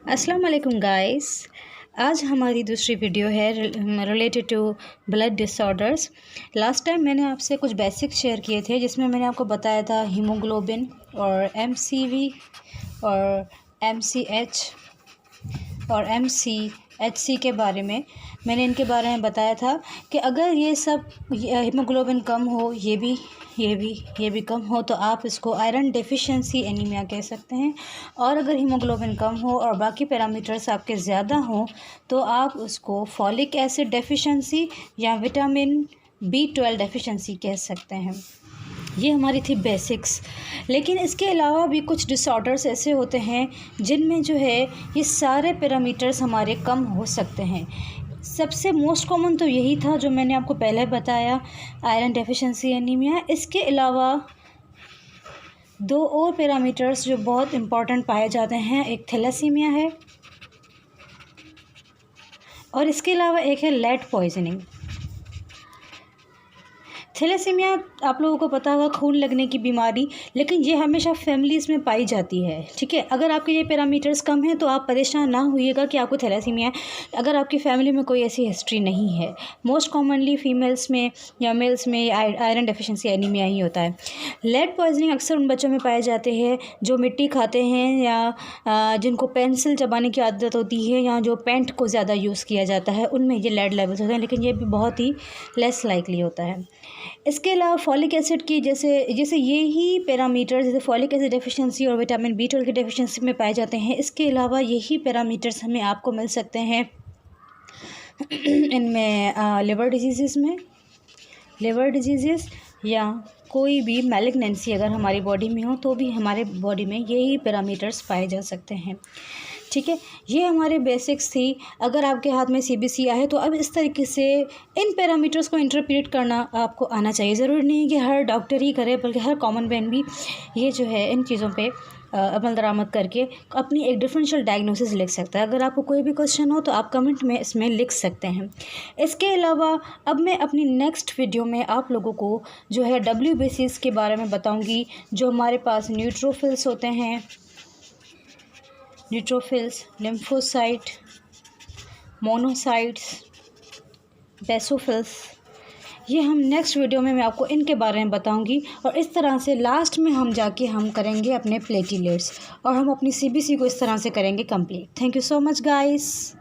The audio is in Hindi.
अस्सलाम वालेकुम गाइस। आज हमारी दूसरी वीडियो है related to blood disorders. Last time मैंने आपसे कुछ बेसिक्स शेयर किए थे जिसमें मैंने आपको बताया था हीमोग्लोबिन और एमसीवी और एमसीएच और एमसीएचसी के बारे में। मैंने इनके बारे में बताया था कि अगर ये सब हीमोग्लोबिन कम हो, ये भी कम हो तो आप इसको आयरन डेफिशिएंसी एनीमिया कह सकते हैं। और अगर हीमोग्लोबिन कम हो और बाकी पैरामीटर्स आपके ज़्यादा हों तो आप उसको फॉलिक एसिड डेफिशिएंसी या विटामिन B12 डेफिशिएंसी कह सकते हैं। ये हमारी थी बेसिक्स। लेकिन इसके अलावा भी कुछ डिसऑर्डर्स ऐसे होते हैं जिनमें जो है ये सारे पैरामीटर्स हमारे कम हो सकते हैं। सबसे मोस्ट कॉमन तो यही था जो मैंने आपको पहले बताया, आयरन डेफिशिएंसी एनीमिया। इसके अलावा दो और पैरामीटर्स जो बहुत इम्पॉर्टेंट पाए जाते हैं, एक थैलेसीमिया है और इसके अलावा एक है लेड पॉइजनिंग। थैलेसीमिया आप लोगों को पता होगा, खून लगने की बीमारी, लेकिन ये हमेशा फैमिलीज़ में पाई जाती है। ठीक है, अगर आपके ये पैरामीटर्स कम हैं तो आप परेशान ना होइएगा कि आपको थैलेसीमिया है अगर आपकी फैमिली में कोई ऐसी हिस्ट्री नहीं है। मोस्ट कॉमनली फीमेल्स में या मेल्स में आयरन डेफिशिएंसी एनीमिया ही होता है। लेड पॉइजनिंग अक्सर उन बच्चों में पाए जाते हैं जो मिट्टी खाते हैं या जिनको पेंसिल चबाने की आदत होती है या जो पेंट को ज़्यादा यूज़ किया जाता है, उनमें ये लेड लेवल्स होते हैं, लेकिन ये भी बहुत ही लेस लाइकली होता है। इसके अलावा फॉलिक एसिड की जैसे यही पैरामीटर जैसे फॉलिक एसिड डेफिशिएंसी और विटामिन B12 की डेफिशिएंसी में पाए जाते हैं, इसके अलावा यही पैरामीटर्स हमें आपको मिल सकते हैं इनमें लिवर डिजीज़ या कोई भी मैलिग्नेंसी अगर हमारी बॉडी में हो तो भी हमारे बॉडी में यही पैरामीटर्स पाए जा सकते हैं। ठीक है, ये हमारे बेसिक्स थी। अगर आपके हाथ में CBC आए तो अब इस तरीके से इन पैरामीटर्स को इंटरप्रेट करना आपको आना चाहिए। ज़रूरी नहीं है कि हर डॉक्टर ही करे, बल्कि हर कॉमन मैन भी ये जो है इन चीज़ों पे अमल दरामद करके अपनी एक डिफरेंशियल डायग्नोसिस लिख सकता है। अगर आपको कोई भी क्वेश्चन हो तो आप कमेंट में इसमें लिख सकते हैं। इसके अलावा अब मैं अपनी नेक्स्ट वीडियो में आप लोगों को जो है WBCs के बारे में बताऊंगी, जो हमारे पास न्यूट्रोफिल्स होते हैं, न्यूट्रोफिल्स, लिम्फोसाइट, मोनोसाइट्स, बेसोफिल्स। ये हम नेक्स्ट वीडियो में मैं आपको इनके बारे में बताऊंगी। और इस तरह से लास्ट में हम जाके हम करेंगे अपने प्लेटिलेट्स और हम अपनी CBC को इस तरह से करेंगे complete. Thank you so much guys.